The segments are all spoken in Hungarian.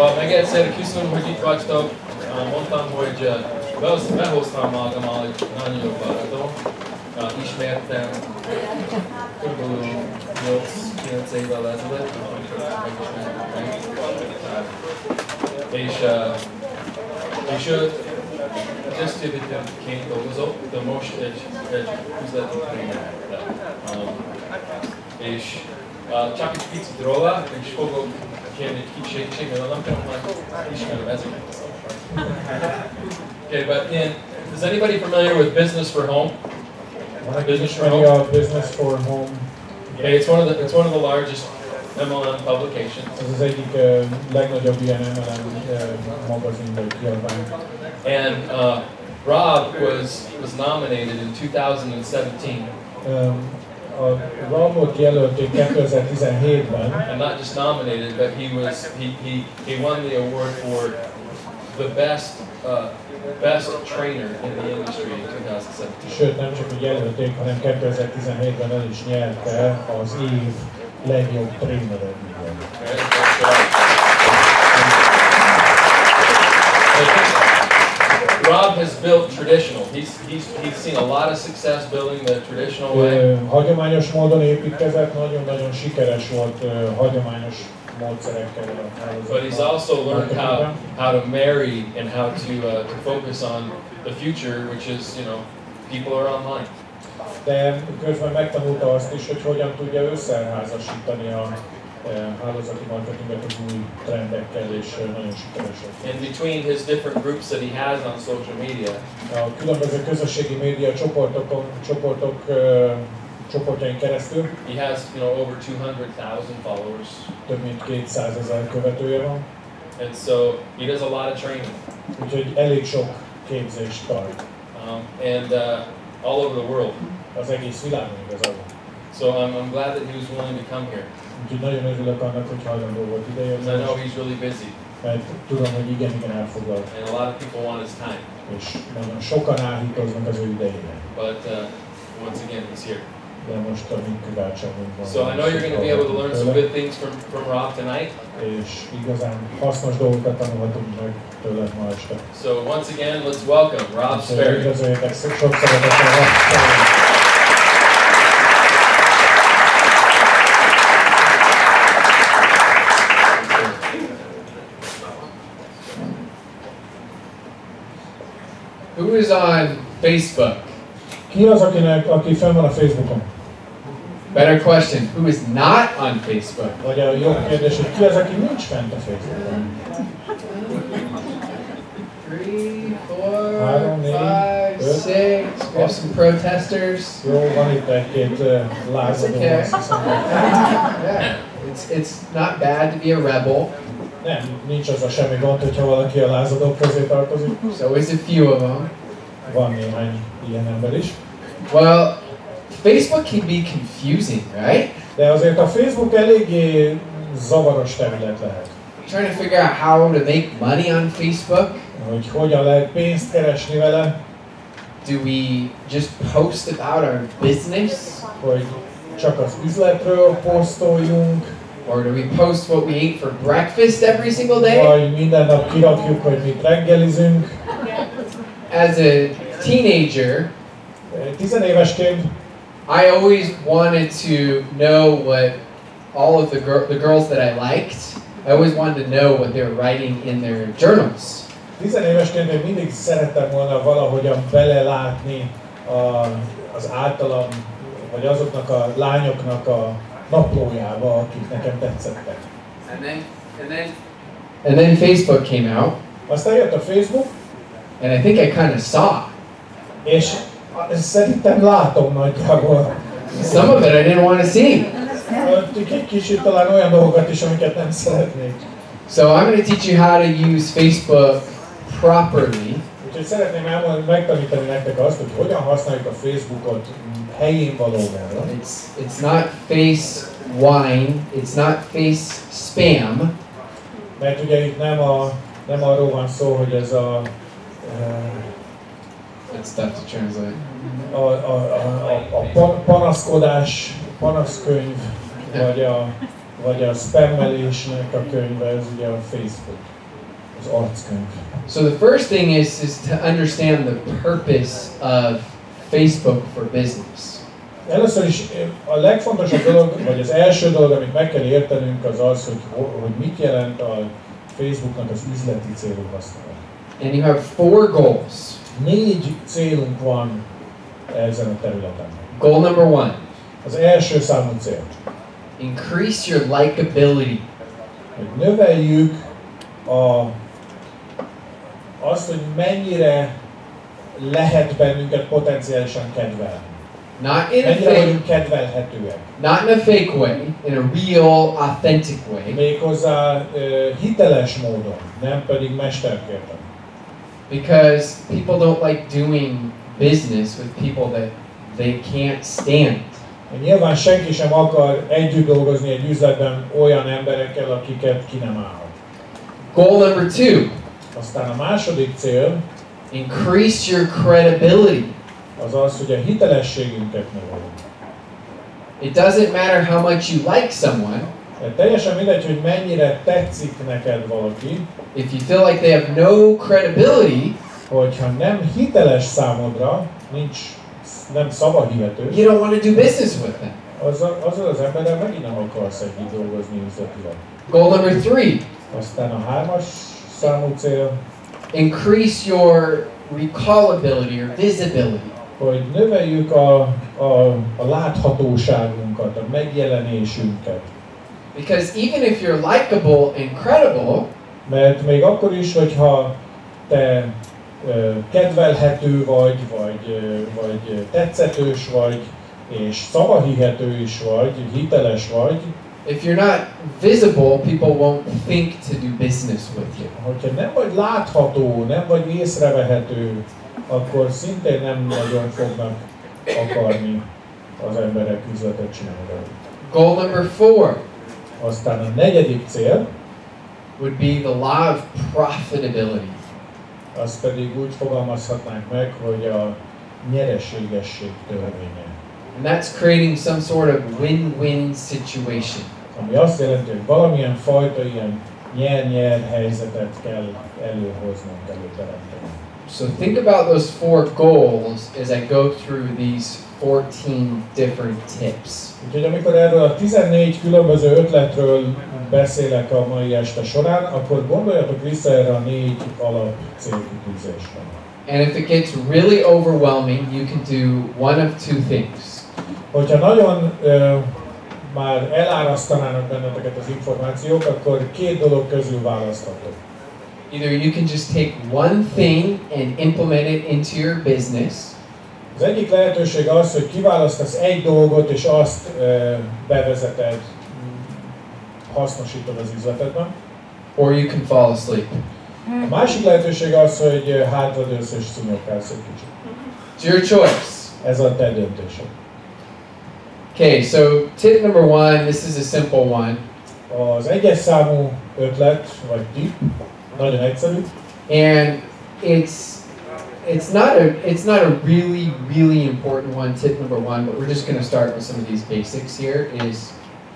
Szóval meg egyszer köszönöm, hogy itt vagytok. Mondtam, hogy behoztam magammal egy nagyon jó barátom. Ismertem kb. 8-9 évvel ezelőtt, amikor megismertem meg. És őt disztribútorként dolgozott, de most egy üzleti tréner. És csak egy picit róla, és fogok kérni egy kicsit segítséget, mert nem tudom, hogy ismerem ezeket. Okay, but is anybody familiar with Business for Home? Business for Home. Business for Home. Okay, it's one of the largest MLM publications. Ez az egyik legnagyobb ilyen MLM magazin vagy kiadvány. And Rob was nominated in 2017. Robot jelölték 2017-ben. And not just nominated, but he won the award for the best trainer in the industry in 2017. Sőt, nem csak hogy jelölték, hanem 2017-ben el is nyerte az év legjobb trénere. Rob has built traditional. He's seen a lot of success building the traditional way. Hagyományos módon építkezett, nagyon-nagyon sikeres volt hagyományos módszerekkel. But he's also learned how to marry and how to focus on the future, which is, people are online. De közben megtanulta azt is, hogy hogyan tudja összeházasítani a hálózati marketinget az új trendekkel, és nagyon sikeresek. In between his different groups that he has on social media, a különböző közösségi média csoportjain keresztül, he has over 200,000 followers. Több mint 200,000 követője van. And so he does a lot of training. Úgyhogy elég sok képzést tart. And all over the world. Az egész világon igazából. So I'm glad that he was willing to come here. Úgyhogy nagyon örülök annak, hogy hajlandó volt idejönni. I know he's really busy. Mert tudom, hogy igen elfoglalt. And a lot of people want his time. És nagyon sokan áhítoznak az ő idejére. But once again, he's here. De most a mi köválcságunkban. So I know you're going to be able to learn some good things from Rob tonight. És igazán hasznos dolgokat tanulhatunk meg tőle ma este. So once again, let's welcome Rob Sperry. Üdvözöljétek sok szeretettel Rob Sperry. Who is on Facebook? Ki az, aki fenn van a Facebookon? Better question, who is not on Facebook? Vagy a jobb kérdés, hogy ki az, aki nincs fent a Facebookon? 3, 4, 5, 6, we have some protesters. Jó, van itt egy-két lázadó. Yeah, it's not bad to be a rebel. Nem, nincs az a semmi gond, hogyha valaki a lázadók közé tartozik. So always a few of them. Van néhány ilyen ember is. Well, Facebook can be confusing, right? De azért a Facebook eléggé zavaros terület lehet. Trying to figure out how to make money on Facebook. Hogy hogyan lehet pénzt keresni vele. Do we just post about our business? Hogy csak az üzletről posztoljunk. Or do we post what we ate for breakfast every single day? Vagy minden nap kirakjuk, hogy mit reggelizünk. As a teenager, 10 évesként I always wanted to know what all of the girls that I liked, I always wanted to know what they were writing in their journals. 10 évesként én mindig szerettem volna valahogyan belelátni az általam, vagy azoknak a lányoknak a naplójába, akik nekem tetszettek. And then Facebook came out. Aztán jött a Facebook. And I think I kind of saw. És szerintem látom nagyjából. Some of it I didn't want to see. Kicsit talán olyan dolgokat is, amiket nem szeretnék. So I'm going to teach you how to use Facebook properly. Úgyhogy szeretném megtanítani nektek azt, hogy hogyan használjuk a Facebookot helyén valóban. It's not face wine, it's not face spam. Mert ugye itt nem arról van szó, hogy ez It's tough to translate. A panaszkodás, panaszkönyv, vagy a spammelésnek a könyve, ez ugye a Facebook. az arckönyv. So the first thing is to understand the purpose of Facebook for business. Először is a legfontosabb dolog, vagy az első dolog, amit meg kell értenünk, az az, hogy mit jelent a Facebooknak az üzleti célú használata. And you have 4 goals. 4 célunk van ezen a területen. Goal number 1. Az első számú cél. Increase your likability. Hogy növeljük azt, hogy mennyire lehet bennünket potenciálisan kedvelni. Mennyire vagyunk kedvelhetőek. Not in a fake way, in a real, authentic way. Méghozzá hiteles módon, nem pedig mesterkérten. Because people don't like doing business with people that they can't stand. Nyilván senki sem akar együtt dolgozni egy üzletben olyan emberekkel, akiket ki nem állhat. Goal number 2. Aztán a második cél, increase your credibility. Az az, hogy a hitelességünket növeljük. It doesn't matter how much you like someone. Teljesen mindegy, hogy mennyire tetszik neked valaki. If you feel like they have no credibility, hogyha nem hiteles számodra, nem szavahihető, you don't want to do business with them. Azzal az emberrel megint nem akarsz együtt dolgozni üzletileg. Goal number 3. Aztán a 3-as számú cél. Increase your recallability or visibility. Hogy növeljük a láthatóságunkat, a megjelenésünket. Because even if you're likable and credible, mert még akkor is, hogyha te kedvelhető vagy tetszetős vagy, és szavahihető is vagy, hiteles vagy, if you're not visible, people won't think to do business with you. hogyha nem vagy látható, nem vagy észrevehető, akkor szintén nem nagyon fognak akarni az emberek üzletet csinálni. Goal number 4. Aztán a 4. cél would be the law of profitability. Azt pedig úgy fogalmazhatnánk meg, hogy a nyereségesség törvénye. And that's creating some sort of win-win situation. Ami azt jelenti, hogy valamilyen fajta ilyen nyer-nyer helyzetet kell előhoznunk, előteremteni. So think about those 4 goals as I go through these 14 different tips. Úgyhogy amikor erről a 14 különböző ötletről beszélek a mai este során, akkor gondoljatok vissza erre a 4 alap célkitűzésre. And if it gets really overwhelming, you can do one of 2 things. Hogyha nagyon már elárasztanának benneteket az információk, akkor 2 dolog közül választhatok. Either you can just take one thing and implement it into your business. Az egyik lehetőség az, hogy kiválasztasz egy dolgot, és azt bevezeted, hasznosítod az üzletedben. Or you can fall asleep. A másik lehetőség az, hogy hátradőlsz és szúnyogkálsz egy kicsit. It's your choice. Ez a te döntésed. Okay, so tip number 1, this is a simple one. Az 1-es számú ötlet, vagy tip, nagyon egyszerű. And it's not a really important one, tip number 1, but we're just going to start with some of these basics here.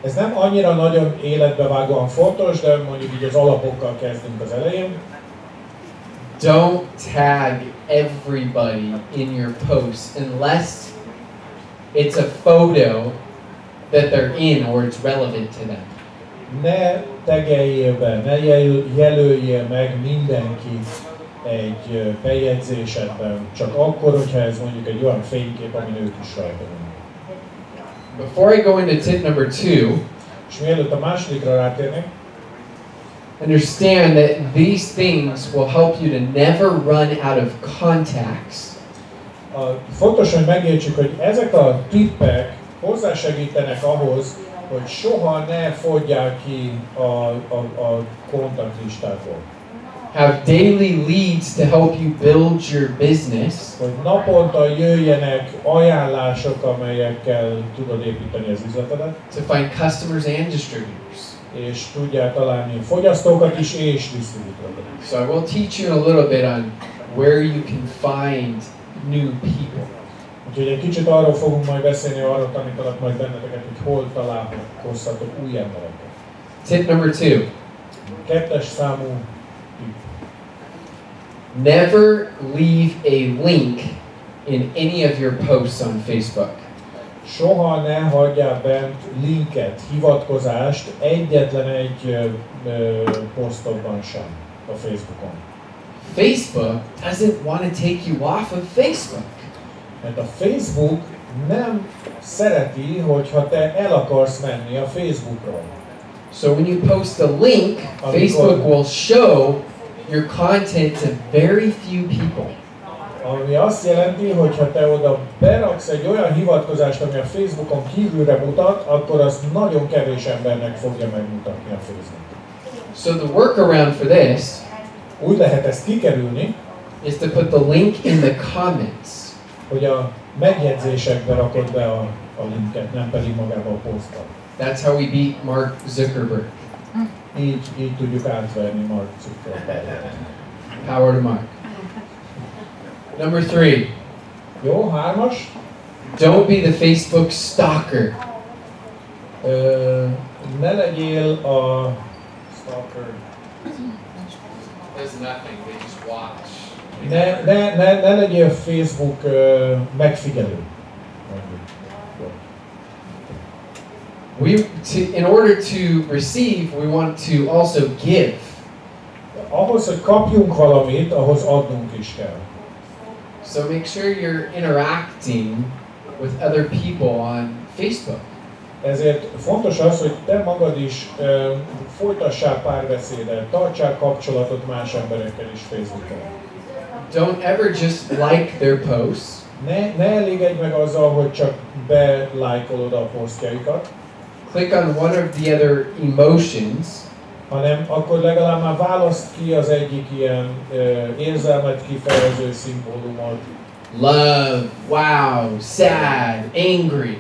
Ez nem annyira nagyon életbevágóan fontos, de mondjuk így az alapokkal kezdünk az elején. Don't tag everybody in your posts unless it's a photo that they're in or it's relevant to them. Ne tegeljél be, ne jelöljél meg mindenkit egy bejegyzésedben, csak akkor, hogyha ez mondjuk egy olyan fénykép, amin ők is rajta van. Before I go into tip number 2, és mielőtt a másodikra rátérnék, understand that these things will help you to never run out of contacts. Fontos, hogy megértsük, hogy ezek a tippek hozzásegítenek ahhoz, hogy soha ne fogyják ki a kontaktlistákból. Have daily leads to help you build your business. Hogy naponta jöjjenek ajánlások, amelyekkel tudod építeni az üzletedet. To find customers and distributors. És tudjál találni fogyasztókat is és disztribútorokat. So I will teach you a little bit on where you can find new people. Úgyhogy egy kicsit arról fogunk majd beszélni, arról tanítanak majd benneteket, hogy hol találkozhatok új embereket. Tip number 2. 2-es számú tipp. Never leave a link in any of your posts on Facebook. Soha ne hagyjál bent linket, hivatkozást egyetlen egy posztodban sem a Facebookon. Facebook doesn't want to take you off of Facebook. Mert a Facebook nem szereti, hogyha te el akarsz menni a Facebookról. So when you post a link, Facebook will show your content to very few people. Ami azt jelenti, hogy ha te oda beraksz egy olyan hivatkozást, ami a Facebookon kívülre mutat, akkor azt nagyon kevés embernek fogja megmutatni a Facebook. So the workaround for this Úgy lehet ezt kikerülni, is to put the link in the comments. hogy a megjegyzésekbe rakod be a linket, nem pedig magába a posztba. That's how we beat Mark Zuckerberg. Így tudjuk átverni Mark Zuckerberg. Power to Mark. Number 3. Jó, 3-as. Don't be the Facebook stalker. Ne legyél a stalker. There's nothing, they just watch. Ne legyél Facebook megfigyelő. In order to receive, we want to also give. Ahhoz, hogy kapjunk valamit, ahhoz adnunk is kell. So make sure you're interacting with other people on Facebook. Ezért fontos az, hogy te magad is folytassál párbeszédet, tartsál kapcsolatot más emberekkel is Facebookon. Don't ever just like their posts. Ne elégedj meg azzal, hogy csak belájkolod a posztjaikat. Click on one of the other emotions. Hanem akkor legalább már választ ki az egyik ilyen érzelmet kifejező szimbólumot. Love, wow, sad, angry.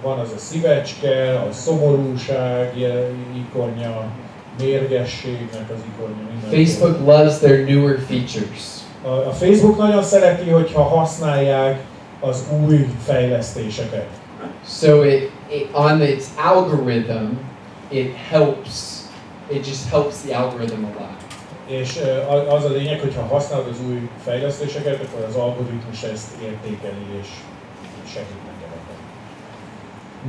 Van az a szívecske, a szomorúság ikonja, mérgességnek az ikonja. Facebook loves their newer features. A Facebook nagyon szereti, hogyha használják az új fejlesztéseket. So on its algorithm, it just helps the algorithm a lot. És az a lényeg, hogy ha használod az új fejlesztéseket, akkor az algoritmus ezt értékeli és segít neked.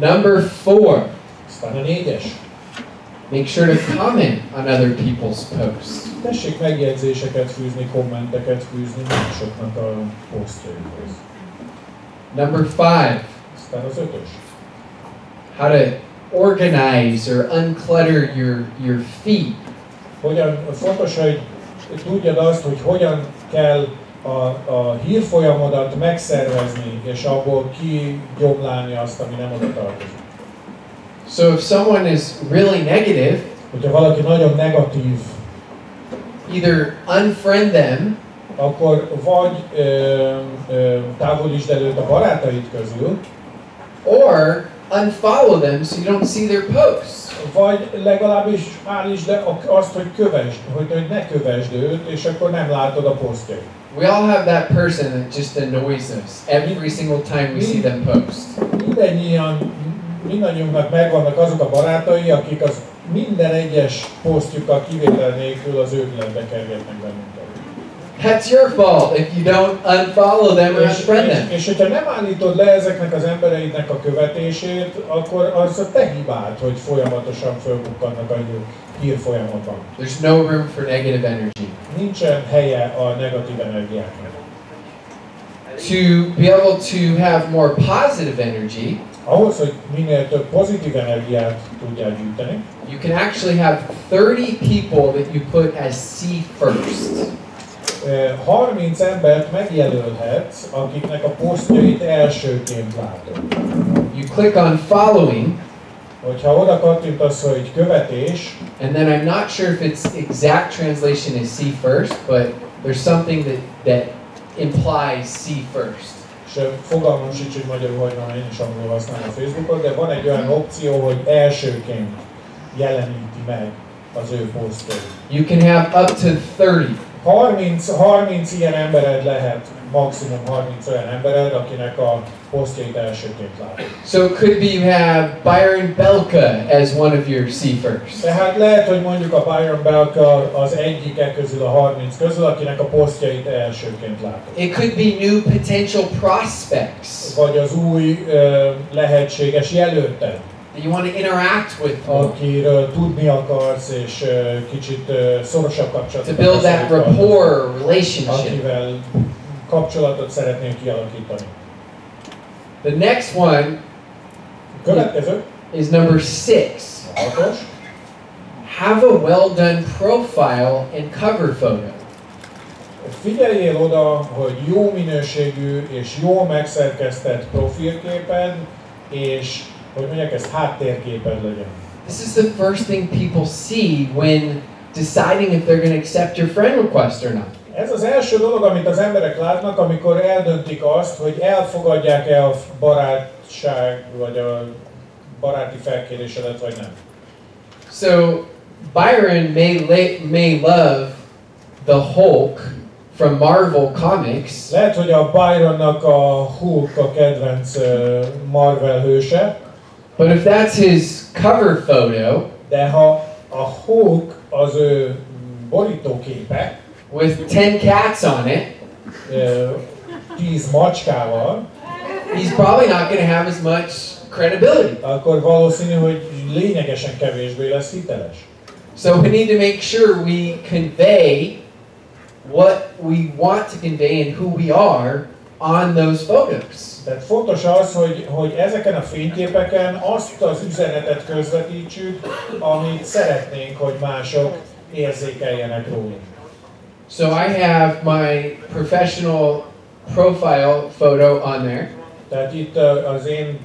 Number 4. Aztán a 4-es. Make sure to comment on other people's posts. Tessék megjegyzéseket fűzni, kommenteket fűzni másoknak a posztjaikhoz. Number 5. Aztán az 5-ös. How to organize or unclutter your feed. Fontos, hogy tudjad azt, hogy hogyan kell a hírfolyamodat megszervezni, és abból kigyomlálni azt, ami nem oda tartozik. So if someone is really negative, hogyha valaki nagyon negatív, either unfriend them, akkor vagy távolítsd előtt a barátaid közül, or unfollow them so you don't see their posts. Vagy legalábbis állítsd le azt, hogy ne kövesd őt, és akkor nem látod a posztjait. We all have that person that just annoys us every single time we see them post. Mindannyiunknak megvannak azok a barátai, akik az minden egyes posztjukkal kivétel nélkül az őrületbe kergetnek bennünket. That's your fault if you don't unfollow them or unfriend them. És hogyha nem állítod le ezeknek az embereidnek a követését, akkor az a te hibád, hogy folyamatosan fölbukkannak a hír folyamatban. There's no room for negative energy. Nincsen helye a negatív energiáknak. To be able to have more positive energy, ahhoz, hogy minél több pozitív energiát tudjál gyűjteni, you can actually have 30 people that you put as see first. 30 embert megjelölhetsz, akiknek a posztjait elsőként látod. You click on following, hogyha oda kattintasz, hogy követés, and then I'm not sure if it's exact translation is see first, but there's something that implies see first. És fogalmam sincs, hogy magyarul hogy van, én is angolul használom a Facebookot, de van egy olyan opció, hogy elsőként jeleníti meg az ő posztjait. You can have up to 30. 30 ilyen embered lehet, maximum 30 olyan embered, akinek a posztjait elsőként látod. So it could be you have Byron Belka as one of your seekers. Tehát lehet, hogy mondjuk a Byron Belka az egyike közül a 30 közül, akinek a posztjait elsőként látod. It could be new potential prospects. Vagy az új lehetséges jelölted, That you want to interact with more. akiről tudni akarsz, és kicsit szorosabb kapcsolatot To build that rapport, relationship. akivel kapcsolatot szeretnél kialakítani. The next one Következő, is number 6. 6-os. Have a well done profile and cover photo. Figyeljél oda, hogy jó minőségű és jól megszerkesztett profilképed, és hogy mondják, ezt háttérképed legyen. This is the first thing people see when deciding if they're going to accept your friend request or not. Ez az első dolog, amit az emberek látnak, amikor eldöntik azt, hogy elfogadják-e a barátság, vagy a baráti felkérésedet, vagy nem. So Byron may love the Hulk from Marvel Comics, Lehet, hogy a Byronnak a Hulk a kedvenc Marvel hőse, but if that's his cover photo de ha a Hulk az ő borítóképe, with 10 cats on it, 10 macskával, he's probably not going to have as much credibility. akkor valószínű, hogy lényegesen kevésbé lesz hiteles. So we need to make sure we convey what we want to convey and who we are on those photos. Tehát fontos az, hogy ezeken a fényképeken azt az üzenetet közvetítsük, amit szeretnénk, hogy mások érzékeljenek rólunk. So I have my professional profile photo on there. Tehát itt az én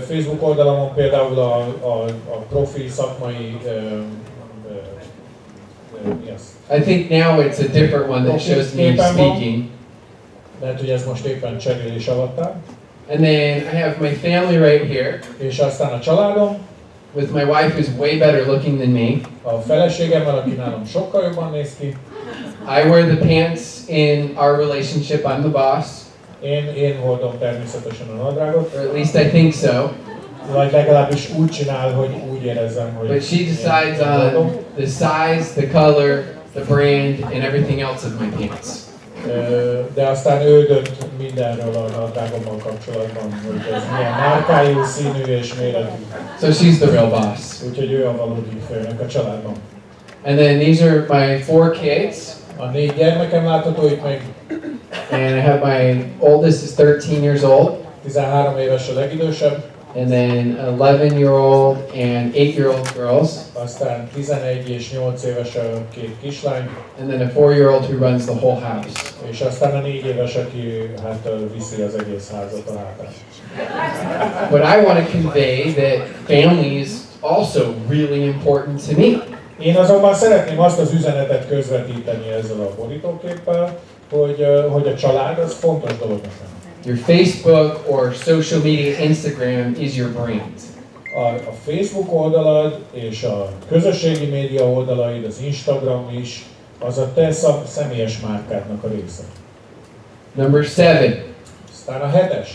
Facebook oldalamon például a profi szakmai mi az? I think now it's a different one that shows me speaking. Lehet, hogy ez most éppen cserélés alatt áll. And then I have my family right here És aztán a családom, with my wife who's way better looking than me. a feleségemmel, aki nálam sokkal jobban néz ki. I wear the pants in our relationship, I'm the boss. Én hordom természetesen a nadrágot, Or at least I think so. vagy legalábbis úgy csinál, hogy úgy érezzem, hogy But she decides on the size, the color, the brand, and everything else of my pants. De aztán ő dönt mindenről a nadrágommal kapcsolatban, hogy ez milyen márkájú, színű és méretű. So she's the real boss. Úgyhogy ő a valódi főnök a családban. And then these are my 4 kids. A 4 gyermekem látható itt még. And I have my oldest is 13 years old. 13 éves a legidősebb. And then 11-year-old and 8-year-old girls. Aztán 11 és 8 éves a 2 kislány. And then a 4-year-old who runs the whole house. És aztán a 4 éves, aki hát viszi az egész házat a hátán. But I want to convey that family is also really important to me. Én azonban szeretném azt az üzenetet közvetíteni ezzel a borítóképpel, hogy a család az fontos dolog nekem. Your Facebook or social media, Instagram is your brand. A Facebook oldalad és a közösségi média oldalaid, az Instagram is, az a te személyes márkádnak a része. Number 7. Aztán a 7-es.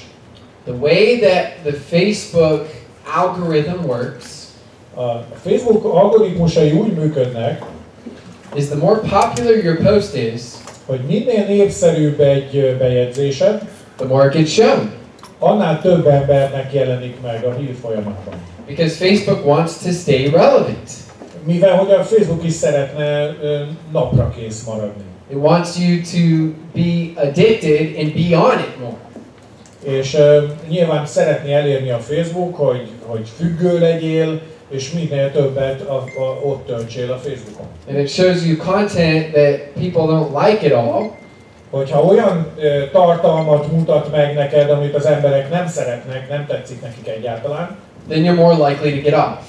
The way that the Facebook algorithm works A Facebook algoritmusai úgy működnek, is the more popular your post is, hogy minél népszerűbb egy bejegyzésed, the more it gets shown. annál több embernek jelenik meg a hír folyamában. Because Facebook wants to stay relevant. Mivel hogy a Facebook is szeretne napra kész maradni. It wants you to be addicted and be on it more. És nyilván szeretné elérni a Facebook, hogy függő legyél, és minél többet ott töltsél a Facebookon. And it shows you content that people don't like at all. Hogyha olyan tartalmat mutat meg neked, amit az emberek nem szeretnek, nem tetszik nekik egyáltalán, then you're more likely to get off.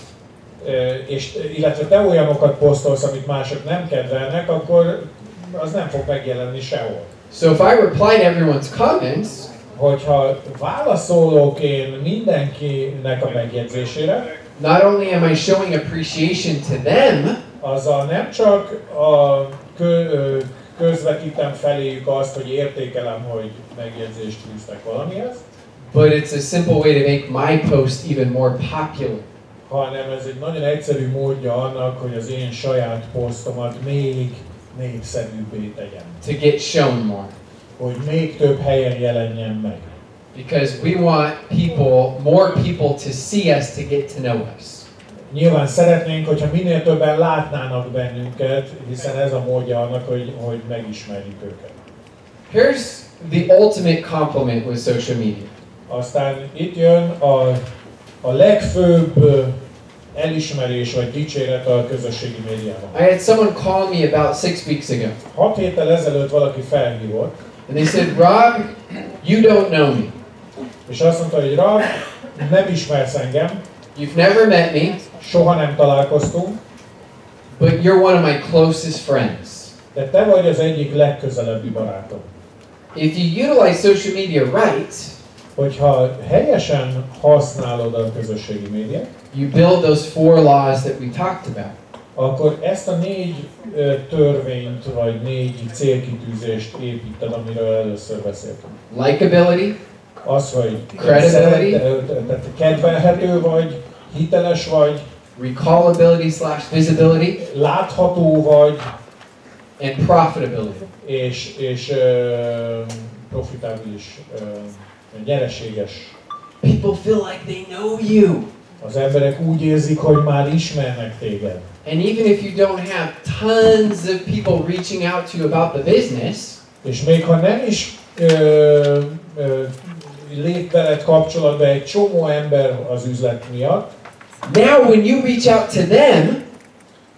Illetve te olyanokat posztolsz, amit mások nem kedvelnek, akkor az nem fog megjelenni sehol. So if I reply to everyone's comments, hogyha válaszolok én mindenkinek a megjegyzésére, not only am I showing appreciation to them, azzal nem csak a közvetítem feléjük azt, hogy értékelem, hogy megjegyzést fűztek valamihez. But it's a simple way to make my post even more popular. Hanem ez egy nagyon egyszerű módja annak, hogy az én saját posztomat még népszerűbbé tegyem. To get shown more. Hogy még több helyen jelenjen meg. Because we want more people to see us, to get to know us. Nyilván szeretnénk, hogyha minél többen látnának bennünket, hiszen ez a módja annak, hogy megismerjük őket. Here's the ultimate compliment with social media. Aztán itt jön a legfőbb elismerés vagy dicséret a közösségi médiában. I had someone call me about 6 weeks ago. 6 héttel ezelőtt valaki felhívott. And they said, Rob, you don't know me. És azt mondta, hogy Rob, nem ismersz engem. You've never met me. Soha nem találkoztunk. But you're one of my closest friends. De te vagy az egyik legközelebbi barátom. If you utilize social media right, hogyha helyesen használod a közösségi médiát, you build those 4 laws that we talked about. Akkor ezt a 4 törvényt vagy 4 célkitűzést építed, amiről először beszéltünk. Likability, az, hogy kedvelhető vagy, hiteles vagy, recallability/visibility, látható vagy, and profitability. És profitábilis, nyereséges. People feel like they know you. Az emberek úgy érzik, hogy már ismernek téged. And even if you don't have tons of people reaching out to you about the business, és még ha nem is lép veled kapcsolatba egy csomó ember az üzlet miatt, now when you reach out to them,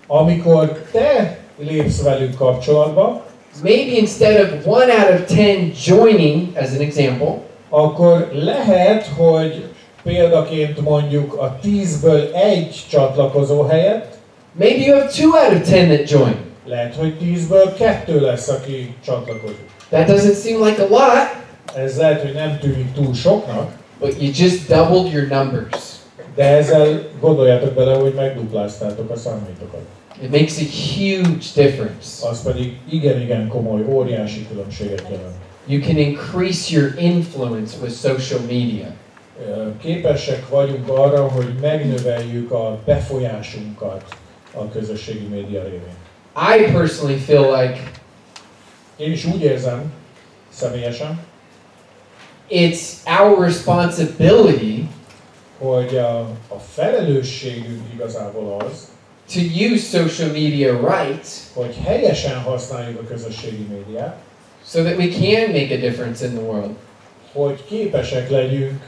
amikor te lépsz velük kapcsolatba, maybe instead of 1 out of 10 joining, as an example, akkor lehet, hogy példaként mondjuk a 10-ből 1 csatlakozó helyett, maybe you have 2 out of 10 that join. Lehet, hogy 10-ből 2 lesz, aki csatlakozik. That doesn't seem like a lot. Ez lehet, hogy nem tűnik túl soknak. But you just doubled your numbers. De ezzel gondoljátok bele, hogy megdupláztátok a számaitokat. It makes a huge difference. Az pedig igen komoly, óriási különbséget jelent. You can increase your influence with social media. Képesek vagyunk arra, hogy megnöveljük a befolyásunkat a közösségi média révén. I personally feel like én is úgy érzem, személyesen, it's our responsibility, hogy a felelősségünk igazából az, to use social media right, hogy helyesen használjuk a közösségi médiát, so that we can make a difference in the world. Hogy képesek legyünk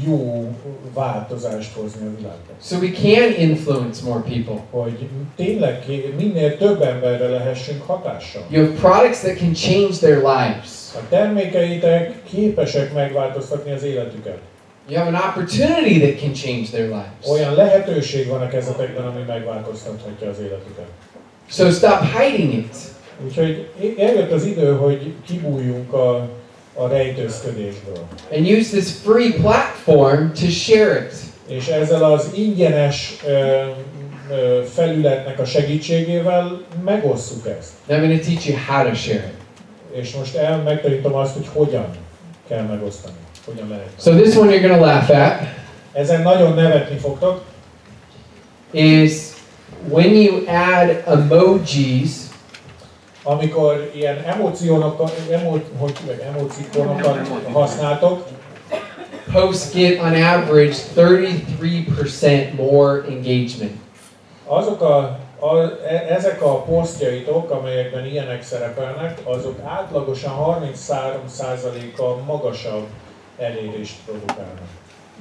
jó változást hozni a világban. So we can influence more people. Hogy tényleg minél több emberre lehessünk hatással. You have products that can change their lives. A termékeitek képesek megváltoztatni az életüket. You have an opportunity that can change their lives. Olyan lehetőség van a kezetekben, ami megváltoztathatja az életüket. So stop hiding it. Úgyhogy eljött az idő, hogy kibújjunk a rejtőzködésből. And use this free platform to share it. És ezzel az ingyenes felületnek a segítségével megosszuk ezt. Now I'm going to teach you how to share it. És most megtanítom azt, hogy hogyan kell megosztani. Hogyan lehet. So this one you're going to laugh at. Ezen nagyon nevetni fogtok. Is when you add emojis, amikor ilyen emóciókat használtok, posts get on average 33% more engagement. Ezek a posztjaitok, amelyekben ilyenek szerepelnek, azok átlagosan 33%-kal magasabb elérést produkálnak.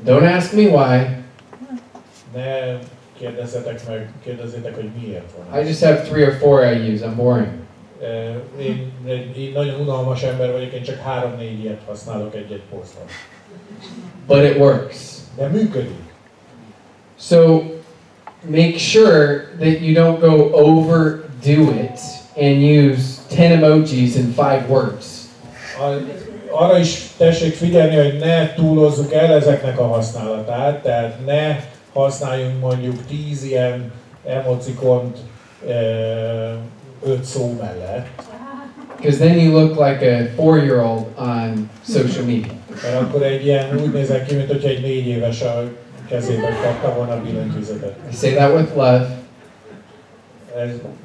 Don't ask me why. Ne kérdezzétek, hogy miért van. I just have 3 or 4 I use. I'm boring. Én nagyon unalmas ember vagyok, én csak 3-4 ilyet használok egy-egy posztban. But it works. De működik. So make sure that you don't go overdo it and use 10 emojis in 5 words. Arra is tessék figyelni, hogy ne túlozzuk el ezeknek a használatát, tehát ne használjunk mondjuk 10 ilyen emocikont 5 szó mellett. Because then you look like a 4-year-old on social media. Mert akkor egy ilyen úgy nézek ki, mint hogyha egy 4 éves a kezében kapta volna a billentyűzetet. I say that with love.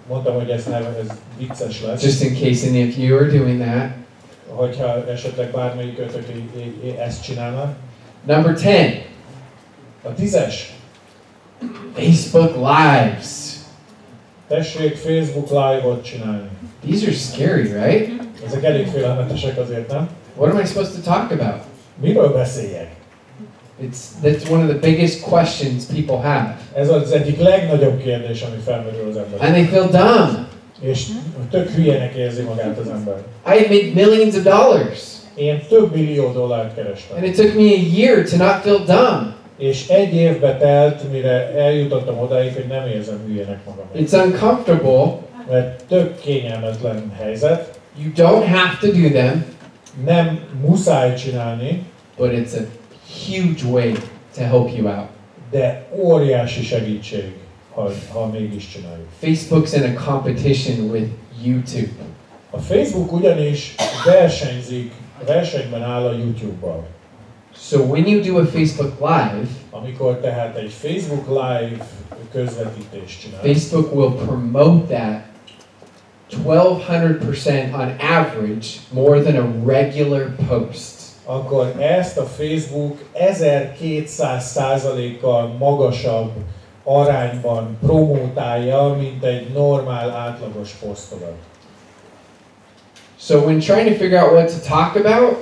Mondtam, hogy ez vicces lesz. Just in case any of you are doing that. Hogyha esetleg bármelyikőtök ezt csinálna. Number 10. A 10-es. Facebook Lives. Tessék Facebook Live-ot csinálni. These are scary, right? Ezek elég félelmetesek azért, nem? What am I supposed to talk about? Miről beszéljek? That's one of the biggest questions people have. Ez az egyik legnagyobb kérdés, ami felmerül az embernek. And they feel dumb. És tök hülyének érzi magát az ember. I made millions of dollars. Én több millió dollárt kerestem. And it took me a year to not feel dumb. És egy évbe telt, mire eljutottam odáig, hogy nem érzem hülyének magam. It's uncomfortable. Mert tök kényelmetlen helyzet. You don't have to do them. Nem muszáj csinálni. But it's a huge way to help you out. De óriási segítség, ha mégis csináljuk. Facebook's in a competition with YouTube. A Facebook ugyanis versenyben áll a YouTube-bal. So when you do a Facebook Live, amikor tehát egy Facebook Live közvetítést csinál, Facebook will promote that 1200% on average more than a regular post. akkor ezt a Facebook 1200%-kal magasabb arányban promótálja, mint egy normál átlagos posztolat. So when trying to figure out what to talk about,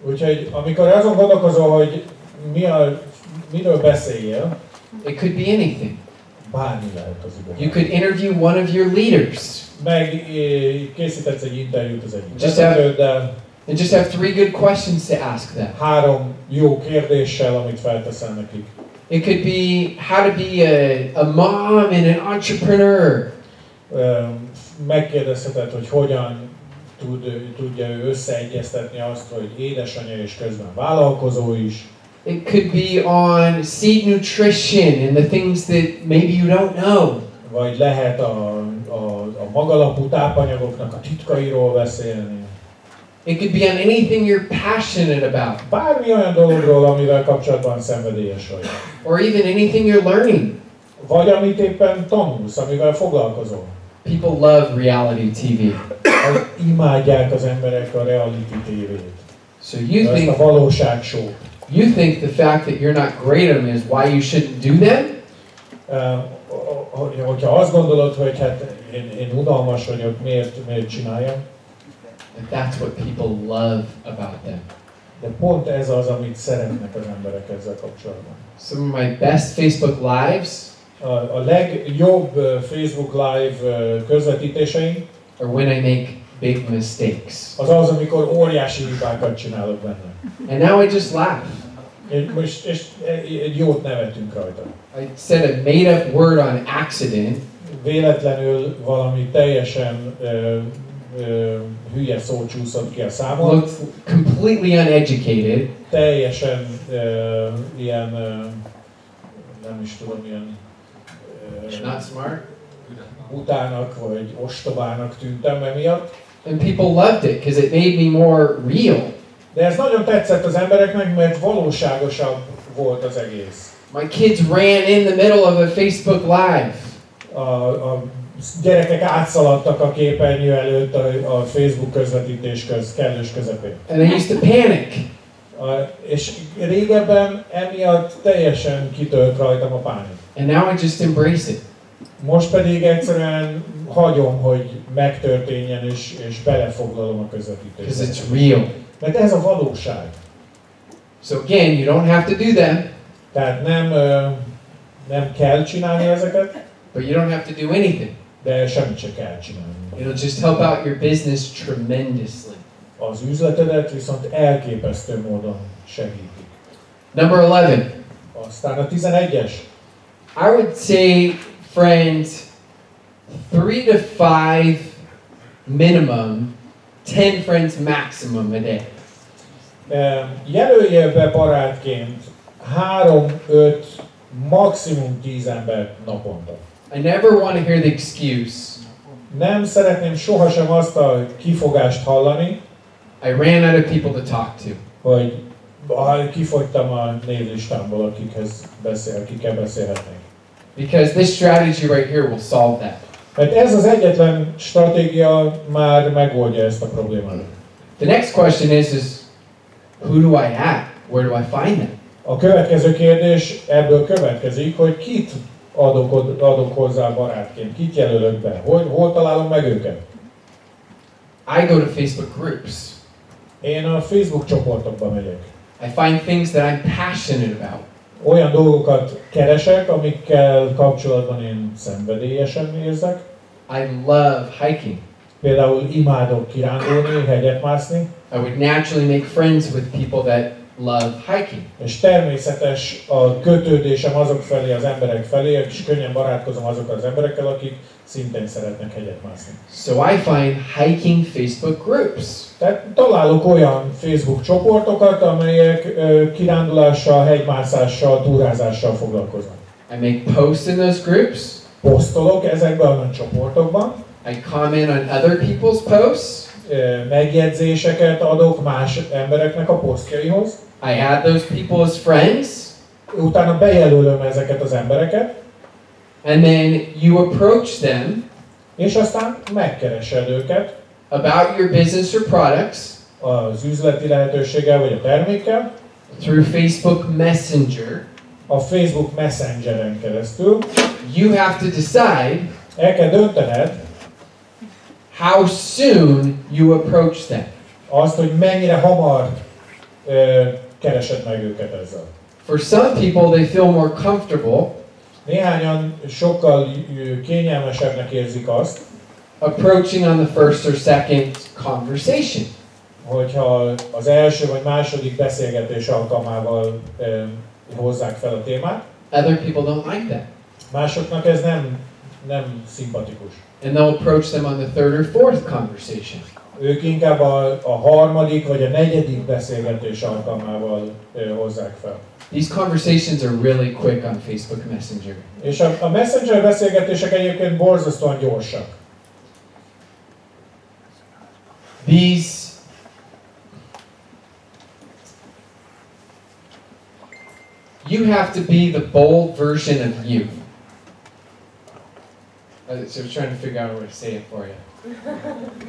úgyhogy amikor azon gondolkozol, hogy miről beszéljél, it could be anything. Bármi lehet az igazán. You could interview one of your leaders. Meg készítetsz egy interjút az egyik Just vezetőddel. And just have 3 good questions to ask them. 3 jó kérdéssel, amit felteszel nekik. It could be how to be a mom and an entrepreneur. Megkérdezheted, hogy hogyan tudja ő összeegyeztetni azt, hogy édesanyja és közben vállalkozó is. It could be on seed nutrition and the things that maybe you don't know. Vagy lehet a magalapú tápanyagoknak a titkairól beszélni. It could be on anything you're passionate about. Bármi olyan dologról, amivel kapcsolatban szenvedélyes vagy. Or even anything you're learning. Vagy amit éppen tanulsz, amivel foglalkozol. People love reality TV. Imádják az emberek a reality TV-t. So you think a valóság show. You think the fact that you're not great at them is why you shouldn't do them? Hogyha azt gondolod, hogy hát én unalmas vagyok, miért csináljam? And that's what people love about them. De pont ez az, amit szeretnek az emberek ezzel kapcsolatban. Some of my best Facebook Lives a legjobb Facebook Live közvetítéseim are when I make big mistakes. az, amikor óriási hibákat csinálok benne. And now I just laugh. És egy jót nevetünk rajta. I said a made-up word on accident. Véletlenül valami teljesen hülye szó csúszott ki a számon. Looked completely uneducated. Teljesen ilyen, nem is tudom, ilyen not smart. utának vagy ostobának tűntem emiatt. And people loved it because it made me more real. De ez nagyon tetszett az embereknek, mert valóságosabb volt az egész. My kids ran in the middle of a Facebook Live. A gyerekek átszaladtak a képernyő előtt a Facebook közvetítés kellős közepén. And I used to panic. És régebben emiatt teljesen kitört rajtam a pánik. And now I just embrace it. Most pedig egyszerűen hagyom, hogy megtörténjen és belefoglalom a közvetítésbe. Because it's real. Mert ez a valóság. So again, you don't have to do them. Tehát nem kell csinálni ezeket. But you don't have to do anything. De semmit se kell csinálni. It'll just help out your business tremendously. Az üzletedet viszont elképesztő módon segíti. Number 11. Aztán a 11-es. I would say, friends, 3 to 5 minimum, 10 friends maximum a day. Jelöljél be barátként 3-5, maximum 10 embert naponta. I never want to hear the excuse, Nem szeretném sohasem azt a kifogást hallani, I ran out of people to talk to. hogy kifogytam a névlistámból, akikkel beszélhetnék. Because this strategy right here will solve that. Mert ez az egyetlen stratégia már megoldja ezt a problémát. The next question is who do I add? Where do I find them? A következő kérdés ebből következik, hogy kit adok hozzá barátként, kit jelölök be, hol találom meg őket. I go to Facebook groups. Én a Facebook csoportokba megyek. I find things that I'm passionate about. Olyan dolgokat keresek, amikkel kapcsolatban én szenvedélyesen érzek. I love hiking. Például imádok kirándulni, hegyet mászni. I would naturally make friends with people that love hiking. És természetes a kötődésem azok felé, az emberek felé, és könnyen barátkozom azokkal az emberekkel, akik szintén szeretnek hegyet mászni. So I find hiking Facebook groups. Tehát találok olyan Facebook csoportokat, amelyek kirándulással, hegymászással, túrázással foglalkoznak. I make posts in those groups. Posztolok ezekben a csoportokban. I comment on other people's posts. Megjegyzéseket adok más embereknek a posztjaihoz. I add those people as friends. Utána bejelölöm ezeket az embereket. And then you approach them. És aztán megkeresed őket. About your business or products. Az üzleti lehetőséggel vagy a termékkel. Through Facebook Messenger. A Facebook Messengeren keresztül. You have to decide. El kell döntened. How soon you approach them. Azt, hogy mennyire hamar keresed meg őket ezzel. For some people, they feel more comfortable. Néhányan sokkal kényelmesebbnek érzik azt, approaching on the first or second conversation. Hogyha az első vagy második beszélgetés alkalmával hozzák fel a témát. Other people don't like that. Másoknak ez nem szimpatikus. And they'll approach them on the third or fourth conversation. Ők inkább a harmadik vagy a negyedik beszélgetés alkalmával hozzák fel. These conversations are really quick on Facebook Messenger. És a Messenger beszélgetések egyébként borzasztóan gyorsak. You have to be the bold version of you. So I'm trying to figure out a way to say it for you.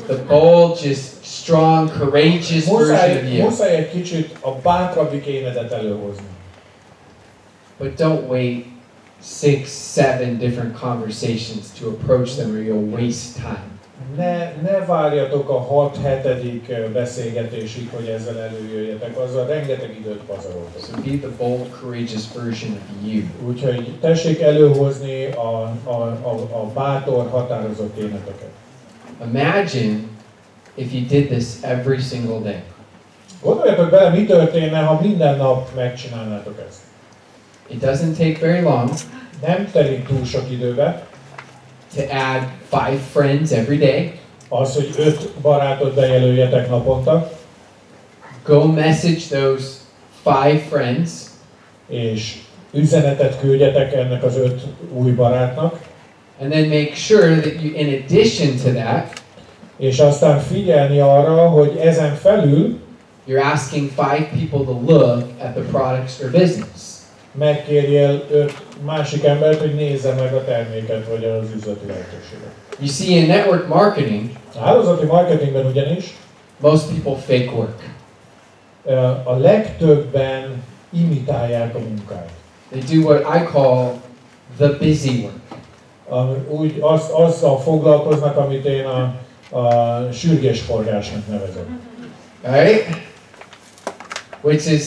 The bold, just strong, courageous version of you. Muszáj egy kicsit a bátrabbi énedet előhozni. But don't wait 6-7 different conversations to approach them or you'll waste time. Ne várjatok a 6-7. beszélgetésig, hogy ezzel előjöjjetek, azzal rengeteg időt pazaroltok. So be the bold, courageous version of you. Úgyhogy tessék előhozni a bátor, határozott éneteket. Imagine if you did this every single day. Gondoljatok bele, mi történne, ha minden nap megcsinálnátok ezt. It doesn't take very long. Nem telik túl sok időbe. To add 5 friends every day. Az, hogy 5 barátot bejelöljetek naponta. Go message those 5 friends. És üzenetet küldjetek ennek az 5 új barátnak. And then make sure that you, in addition to that, és aztán figyelni arra, hogy ezen felül you're asking 5 people to look at the products or business. Megkérjél 5 másik embert, hogy nézze meg a terméket vagy az üzleti lehetőséget. You see, in network marketing, a hálózati marketingben ugyanis most people fake work. A legtöbben imitálják a munkát. They do what I call the busy work. Úgy azzal foglalkoznak, amit én a sürgésforgásnak nevezek. Right? Which is,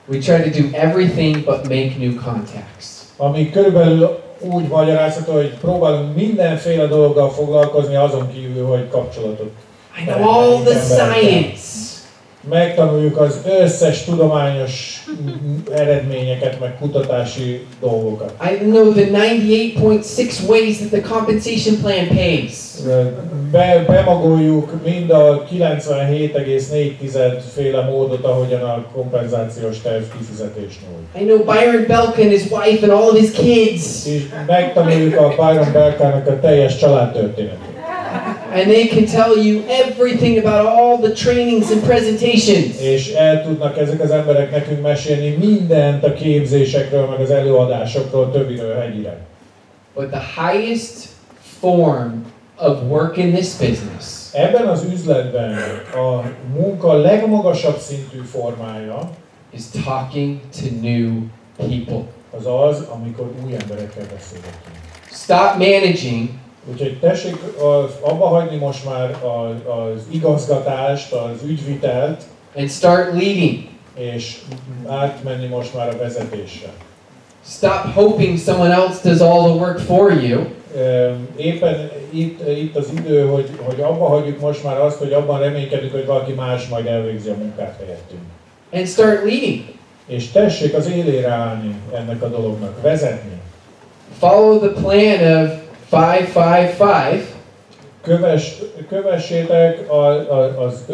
we try to do everything but make new contacts. Ami körülbelül úgy magyarázható, hogy próbálunk mindenféle dologgal foglalkozni, azon kívül, hogy kapcsolatot. I know all the science. Megtanuljuk az összes tudományos eredményeket, meg kutatási dolgokat. I know the 98.6 ways that the compensation plan pays. Bemagoljuk mind a 97,4 féle módot, ahogyan a kompenzációs terv kifizetés nyújt. I know Byron Belka and his wife and all of his kids. És megtanuljuk a Byron Belkának a teljes családtörténetét. And they can tell you everything about all the trainings and presentations. És el tudnak ezek az emberek nekünk mesélni mindent a képzésekről, meg az előadásokról, többiről hegyire. But the highest form of work in this business Ebben az üzletben a munka legmagasabb szintű formája is talking to new people. az, amikor új emberekkel beszélgetünk. Stop managing. Úgyhogy tessék abba hagyni most már az igazgatást, az ügyvitelt, And start leading. és átmenni most már a vezetésre. Stop hoping someone else does all the work for you. Éppen itt az idő, hogy abba hagyjuk most már azt, hogy abban reménykedünk, hogy valaki más majd elvégzi a munkát helyettünk. And start leading. És tessék az élére állni ennek a dolognak, vezetni. Follow the plan of 5-5-5. Kövessétek az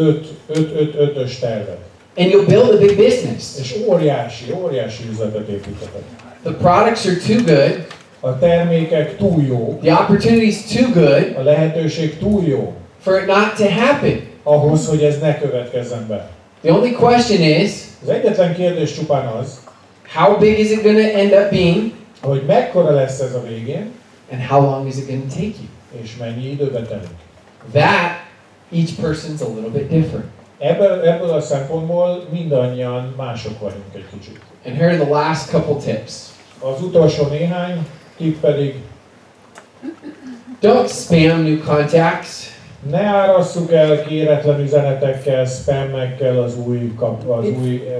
5-5-5-ös tervet. And you'll build a big business. És óriási üzletet építetek. The products are too good. A termékek túl jó. The opportunity's too good A lehetőség túl jó. for it not to happen. Ahhoz, hogy ez ne következzen be. The only question is, Az egyetlen kérdés csupán az, how big is it going to end up being? hogy mekkora lesz ez a végén, And how long is it going to take you? és mennyi időbe telik. That, each person's a little bit different. Ebből a szempontból mindannyian mások vagyunk egy kicsit. And here are the last couple tips. Az utolsó néhány tipp pedig, Don't spam new contacts. ne árasszuk el kéretlen üzenetekkel, spammekkel az új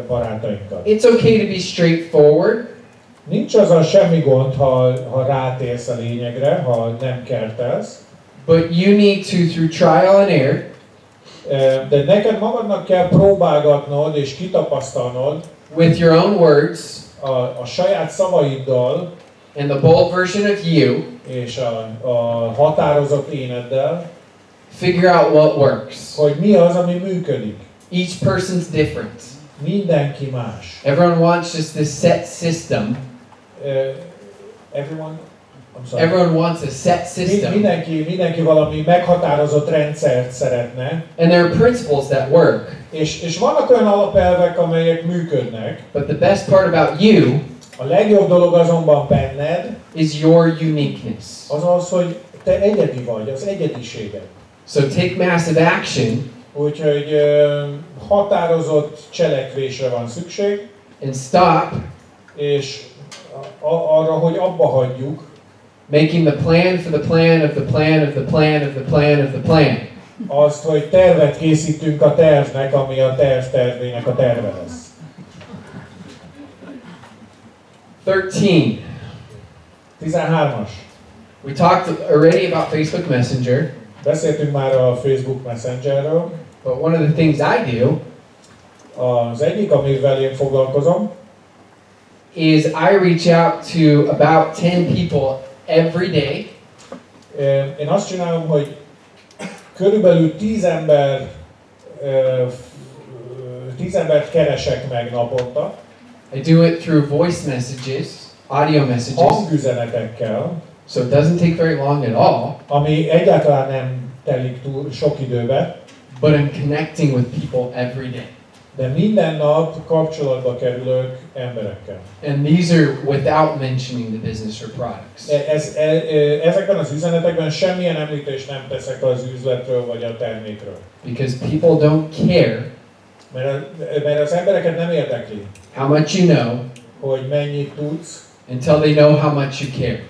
barátainkat. It's okay to be straightforward. Nincs azzal semmi gond, ha rátérsz a lényegre, ha nem kertelsz. But you need to, through trial and error, De neked magadnak kell próbálgatnod és kitapasztalnod with your own words a saját szavaiddal and the bold version of you, és a határozott éneddel, figure out what works. hogy mi az, ami működik. Each person's different. Mindenki más. Everyone wants just this set system. Everyone wants a set system. Mindenki valami meghatározott rendszert szeretne. And there are principles that work. És vannak olyan alapelvek, amelyek működnek. But the best part about you A legjobb dolog azonban benned is your uniqueness. az, hogy te egyedi vagy, az egyediséged. So take massive action. Úgyhogy határozott cselekvésre van szükség. And stop És arra, hogy abba hagyjuk making the plan for the plan of the plan of the plan of the plan of the plan. azt, hogy tervet készítünk a tervnek, ami a tervének a terve lesz. 13-as. We talked already about Facebook Messenger, Beszéltünk már a Facebook Messengerről. but one of the things I do Az egyik, amivel én foglalkozom, is I reach out to about 10 people every day. Én azt csinálom, hogy körülbelül 10 embert keresek meg naponta. I do it through voice messages, audio messages, Hangüzenetekkel, so it doesn't take very long at all, ami egyáltalán nem telik túl sok időbe, but I'm connecting with people every day. de minden nap kapcsolatba kerülök emberekkel. And these are without mentioning the business or products. Ezekben az üzenetekben semmilyen említést nem teszek az üzletről vagy a termékről. Because people don't care Mert az embereket nem érdekli, how much you know hogy mennyit tudsz, until they know how much you care.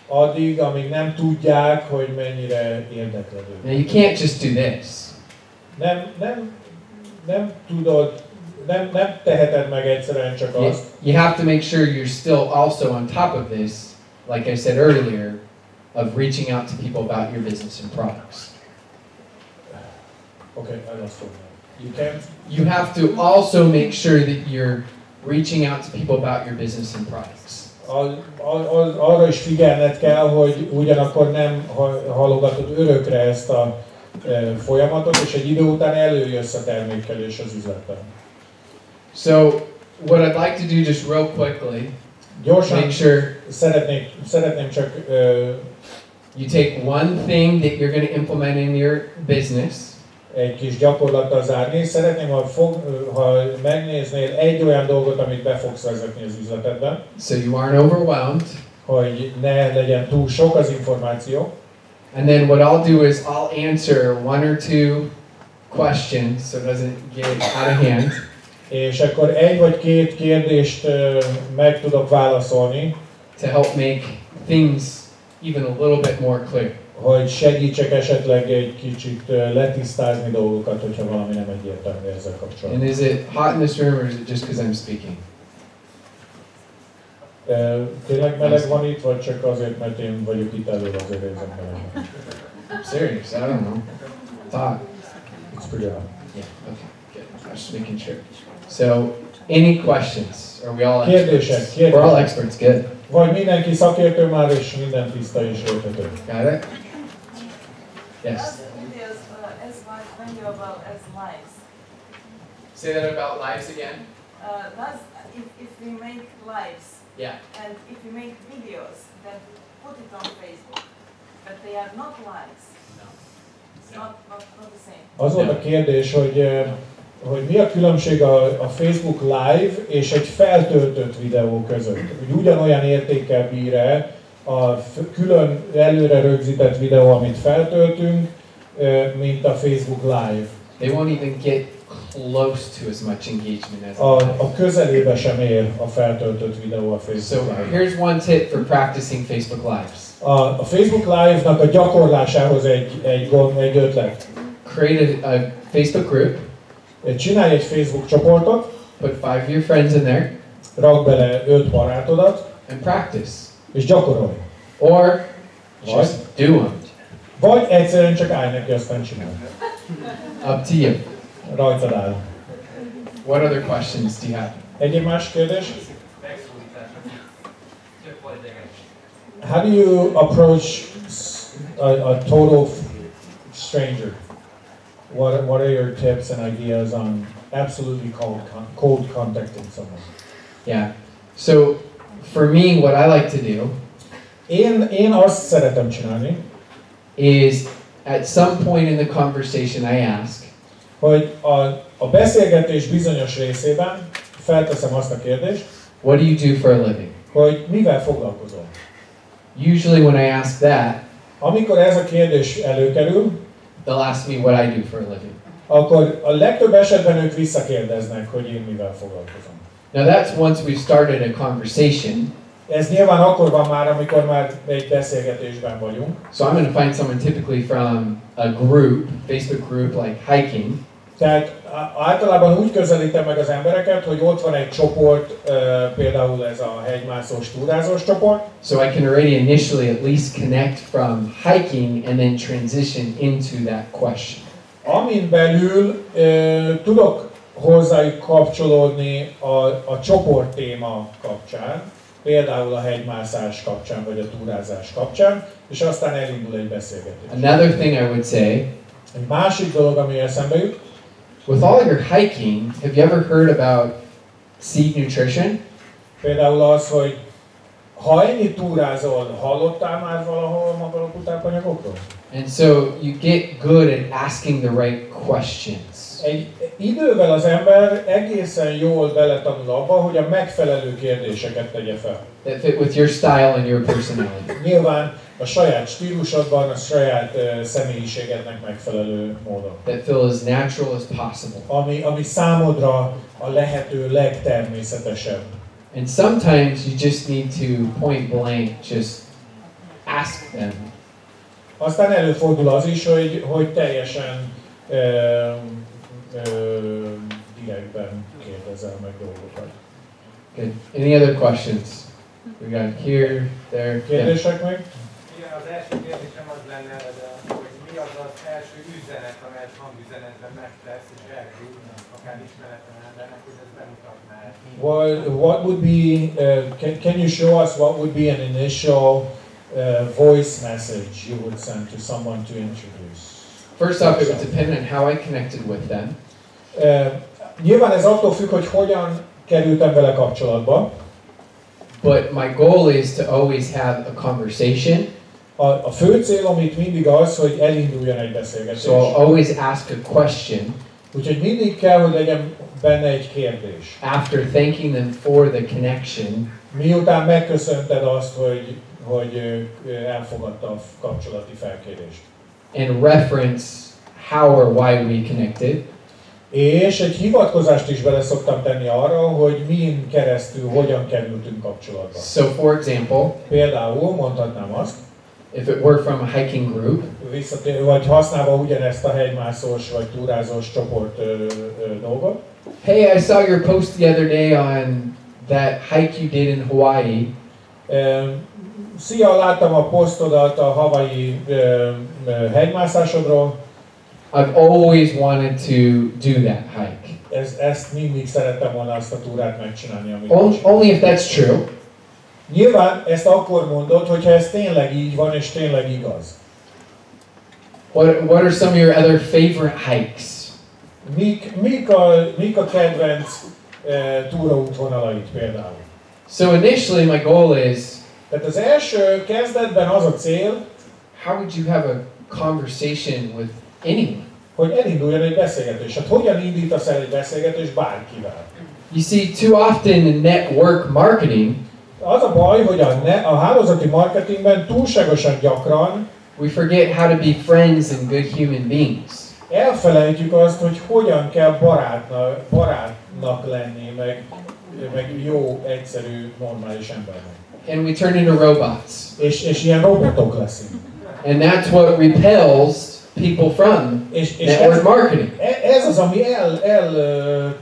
addig, amíg nem tudják, hogy mennyire érdeklődő. Now you can't just do this. Nem tudod, nem teheted meg egyszerűen csak azt. You have to make sure you're still also on top of this, like I said earlier, of reaching out to people about your business and products. Okay, I lost it. You have to also make sure that you're reaching out to people about your business and products. Arra is figyelned kell, hogy ugyanakkor nem halogatod örökre ezt a folyamatot, és egy idő után előjössz a termékkel és az üzlettel. So, what I'd like to do just real quickly, gyorsan make sure szeretném csak You take one thing that you're going to implement in your business. Egy kis gyakorlattal zárni. Szeretném, ha megnéznél egy olyan dolgot, amit be fogsz vezetni az üzletedben. So you aren't overwhelmed. Hogy ne legyen túl sok az információ. And then what I'll do is I'll answer one or two questions so it doesn't get out of hand. És akkor egy vagy két kérdést meg tudok válaszolni. To help make things even a little bit more clear. Hogy segítsek esetleg egy kicsit letisztázni dolgokat, hogyha valami nem egyértelmű ezzel kapcsolatban. And is it hot in this room or is it just because I'm speaking? Tényleg meleg van itt, vagy csak azért, mert én vagyok itt elől, azért érzem meleg? I'm serious, I don't know. It's hot. It's pretty hot. Yeah, okay, good. I was just making sure. So, any questions? Are we all experts? Kérdések. We're all experts, good. Vagy mindenki szakértő már, és minden tiszta és érthető. Got it? Yes. Videos as when you about as lives. Say that about lives again. If we make lives, Yeah. and if we make videos, then put it on Facebook. But they are not lives. No. It's not the same. Az volt a kérdés, hogy mi a különbség a Facebook Live és egy feltöltött videó között. Hogy ugyanolyan értékkel bír-e a külön előre rögzített videó, amit feltöltünk, mint a Facebook Live. They won't even get close to as much engagement as A közelébe sem ér a feltöltött videó a Facebook So Live. here's one tip for practicing Facebook Lives. A Facebook Live-nak a gyakorlásához egy ötlet. Create a Facebook group. Csinálj egy Facebook csoportot, Put 5 of your friends in there. Rakd bele 5 barátodat, And practice. és gyakorolj. Or just do them. Vagy egyszerűen csak állj neki, aztán csinálj. Up to you. Rajtad áll. What other questions do you have? Egyéb más kérdés? How do you approach a total stranger? What are your tips and ideas on absolutely cold contacting someone? Yeah. So for me, what I like to do Én azt szeretem csinálni, is at some point in the conversation I ask, hogy a beszélgetés bizonyos részében felteszem azt a kérdést, what do you do for a living? hogy mivel foglalkozol. Usually when I ask that, Amikor ez a kérdés előkerül, they'll ask me what I do for a living. akkor a legtöbb esetben ők visszakérdeznek, hogy én mivel foglalkozom. Now that's once we've started a conversation. Ez nyilván akkor van már, amikor már egy beszélgetésben vagyunk. So I'm going to find someone typically from a group, Facebook group like hiking. Tehát általában úgy közelítem meg az embereket, hogy ott van egy csoport, például ez a hegymászós, túrázós csoport. So I can already initially at least connect from hiking and then transition into that question. Amin belül tudok hozzájuk kapcsolódni a csoport téma kapcsán, például a hegymászás kapcsán, vagy a túrázás kapcsán, és aztán elindul egy beszélgetés. Another thing I would say, Egy másik dolog, ami eszembe jut, with all your hiking, have you ever heard about seed nutrition? például az, hogy ha ennyit túrázol, hallottál már valahol magalapú tápanyagokról? And so you get good at asking the right questions. Egy idővel az ember egészen jól beletanul abba, hogy a megfelelő kérdéseket tegye fel. That fit with your style and your personality. Nyilván a saját stílusodban, a saját személyiségednek megfelelő módon. That feel as natural as possible. Ami számodra a lehető legtermészetesebb. And sometimes you just need to point blank just ask them. Aztán előfordul az is, hogy teljesen direktben kérdezel meg dolgokat. Good. Any other questions? We got here, there. Kérdések meg? Igen, az első kérdésem az lenne, hogy mi az az első üzenet, amelyet hangüzenetben megtesz, és elküld, akár ismeretlen embernek, hogy ez bemutatná. What would be, can you show us what would be an initial voice message you would send to someone to introduce? First off, it would depend on how I connected with them. Nyilván ez attól függ, hogy hogyan kerültem vele kapcsolatba. But my goal is to always have a conversation. A fő célom itt mindig az, hogy elinduljon egy beszélgetés. So I'll always ask a question Úgyhogy mindig kell, hogy legyen benne egy kérdés. after thanking them for the connection. Miután megköszönted azt, hogy elfogadta a kapcsolati felkérést. And reference how or why we connected. És egy hivatkozást is bele szoktam tenni arra, hogy min keresztül, hogyan kerültünk kapcsolatba. So for example, Például mondhatnám azt, if it were from a hiking group, vagy használva ugyanezt a hegymászós vagy túrázós csoport dolgot. hey, I saw your post the other day on that hike you did in Hawaii. Szia, láttam a posztodat a hawaii hegymászásodról. I've always wanted to do that hike. Ezt mindig szerettem volna azt a túrát megcsinálni. Only if that's true. Nyilván ezt akkor mondod, hogyha ez tényleg így van és tényleg igaz. What are some of your other favorite hikes? Mik a kedvenc túraútvonalait például? So initially my goal is, Tehát az első kezdetben az a cél, how would you have a conversation with anyone? hogy elinduljon egy beszélgetés. Hát hogyan indítasz el egy beszélgetést bárkivel? You see, too often in network marketing, Az a baj, hogy a hálózati marketingben túlságosan gyakran we forget how to be friends and good human beings. elfelejtjük azt, hogy hogyan kell barátnak lenni, meg jó, egyszerű, normális embernek. And we turn into robots. És ilyen robotok leszünk. And that's what repels people from network marketing. Ez az, ami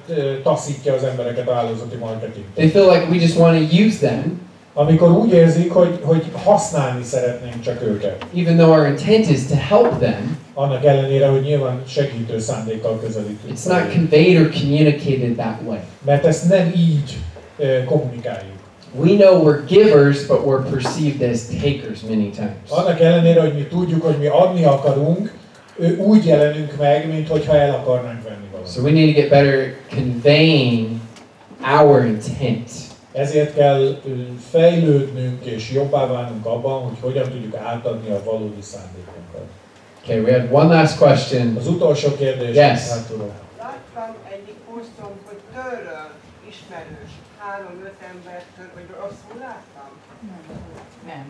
eltaszítja az embereket a hálózati marketingtől. They feel like we just want to use them, Amikor úgy érzik, hogy használni szeretnénk csak őket. even though our intent is to help them. Annak ellenére, hogy nyilván segítő szándékkal közelítünk. It's not conveyed or communicated that way. Mert ezt nem így kommunikáljuk. We know we're givers, but we're perceived as takers many times. Annak ellenére, hogy mi tudjuk, hogy mi adni akarunk, úgy jelenünk meg, mintha el akarnánk venni valamit. So we need to get better conveying our intent. Ezért kell fejlődnünk és jobbá válnunk abban, hogy hogyan tudjuk átadni a valódi szándékunkat. Okay, we had one last question. Az utolsó kérdés. Yes. Láttam egyik poszton, hogy töröl ismerős 3-5 embertől, vagy rosszul láttam? Nem.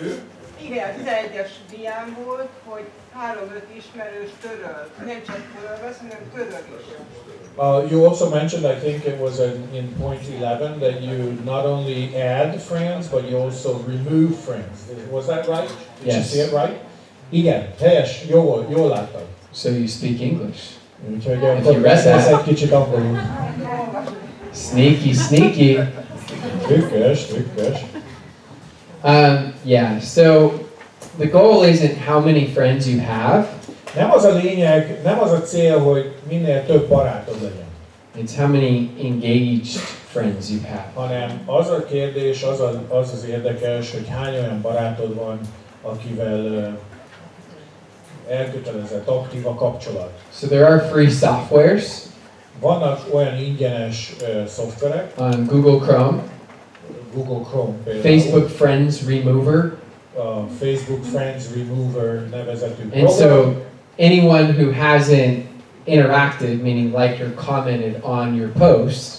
Ő? Igen, a 11-es dián volt, hogy 3-5 ismerős töröl. Nem csak törölvesz, hanem töröl is. You also mentioned, I think it was in point 11, that you not only add friends, but you also remove friends. Was that right? Did you see it right? Igen, helyes, jól láttam. So you speak English. Úgyhogy you akkor read beszélsz that. egy kicsit angolul. Sneaky, sneaky. Trükkös. Yeah, so the goal isn't how many friends you have. Nem az a lényeg, nem az a cél, hogy minél több barátod legyen. It's how many engaged friends you have. Hanem az a kérdés, az érdekes, hogy hány olyan barátod van, akivel elkötelezett, aktív a kapcsolat. So there are free softwares Vannak olyan ingyenes szoftverek, on Google Chrome, például, Facebook Friends Remover, a Facebook Friends Remover nevezetű and program. so anyone who hasn't interacted, meaning liked or commented on your post,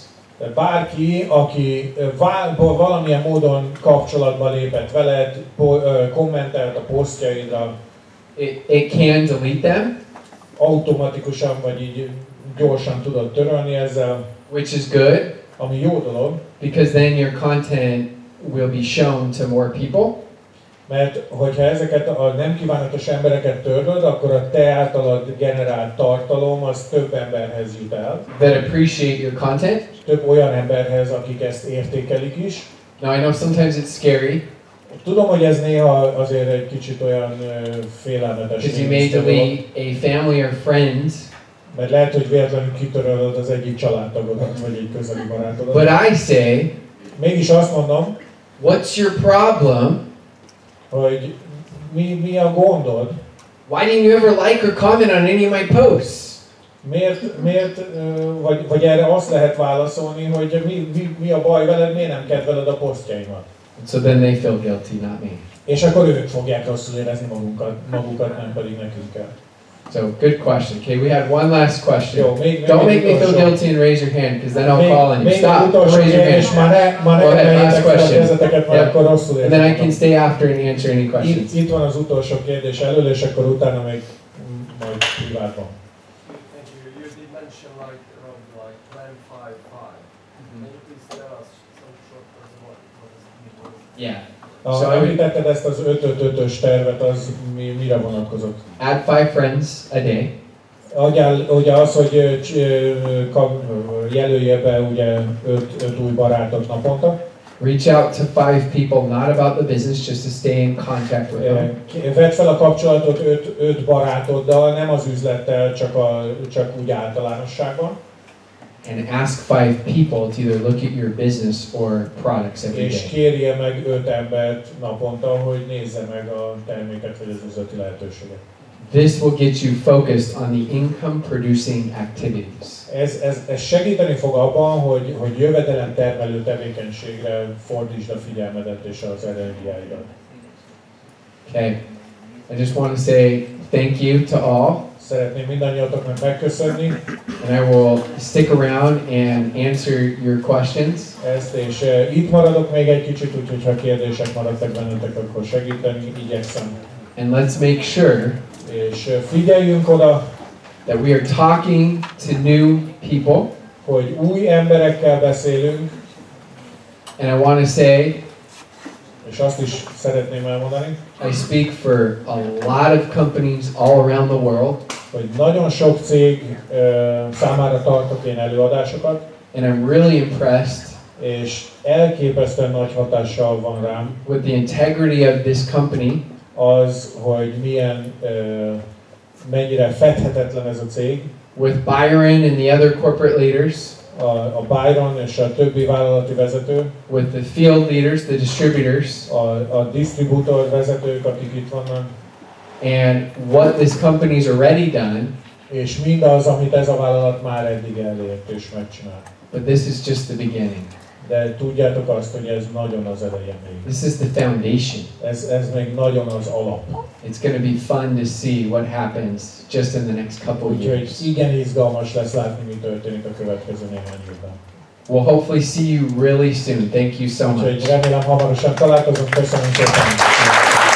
Bárki, aki valamilyen módon kapcsolatba lépett veled, kommentelt a posztjaidra, it can delete them, automatikusan vagy így gyorsan tudod törölni ezzel, which is good, ami jó dolog, because then your content will be shown to more people. mert hogyha ezeket a nem kívánatos embereket törlöd, akkor a te általad generált tartalom az több emberhez jut el. That appreciate your content. Több olyan emberhez, akik ezt értékelik is. Now I know sometimes it's scary, Tudom, hogy ez néha azért egy kicsit olyan félelmetes. because you may delete a family or friend, Mert lehet, hogy véletlenül kitörölöd az egyik családtagodat, vagy egy közeli barátodat. but I say, Mégis azt mondom, what's your problem? hogy mi a gondod? Why didn't you ever like or comment on any of my posts? Vagy erre azt lehet válaszolni, hogy mi a baj veled, miért nem kedveled a posztjaimat? And so then they feel guilty, not me. És akkor ők fogják rosszul érezni magukat, nem pedig nekünk kell. So, good question. Okay, we had one last question. Jó, Don't make me feel guilty and raise your hand, because then I'll call on you. Stop. Don't raise your hand. Go ahead, last question. Yep. And then I can stay after and answer any questions. Itt van az utolsó kérdés elől, és akkor utána még majd privátban. Thank you. You did mention like around like plan 5-5. Can you please tell us some short terms what is it? Yeah. Említetted ezt az 5-5-5-ös tervet, az mire vonatkozott? Add 5 friends a day. Ugye az, hogy jelölje be ugye 5 új barátot naponta. Reach out to 5 people, not about the business, just to stay in contact with them. Vedd fel a kapcsolatot 5 barátoddal, nem az üzlettel, csak úgy általánosságban. And ask 5 people to either look at your business or products every És day. kérje meg 5 embert naponta, hogy nézze meg a terméket vagy az üzleti lehetőséget. This will get you focused on the income producing activities. Ez segíteni fog abban, hogy jövedelem termelő tevékenységre fordítsd a figyelmedet és az energiáidat. Okay. I just want to say thank you to all. Szeretném mindannyiatoknak megköszönni. And I will stick around and answer your questions. Ezt, és itt maradok még egy kicsit, úgyhogy ha kérdések maradtak bennetek, akkor segíteni igyekszem. And let's make sure És figyeljünk oda, that we are talking to new people. hogy új emberekkel beszélünk. And I want to say, És azt is szeretném elmondani, I speak for a lot of companies all around the world. hogy nagyon sok cég számára tartok én előadásokat. And I'm really impressed És elképesztően nagy hatással van rám with the integrity of this company. Az, hogy mennyire fedhetetlen ez a cég. With Byron and the other corporate leaders. A Byron és a többi vállalati vezető. With the field leaders, the distributors. A disztribútor vezetők, akik itt vannak. And what this company's already done. És mindaz, amit ez a vállalat már eddig elért és megcsinált. But this is just the beginning. De tudjátok azt, hogy ez nagyon az eleje még. This is the foundation. Ez még nagyon az alap. It's going to be fun to see what happens just in the next couple of years. Úgyhogy igen izgalmas lesz látni, mi történik a következő néhány évben. We'll hopefully see you really soon. Thank you so much. Úgyhogy remélem hamarosan találkozunk. Köszönöm szépen.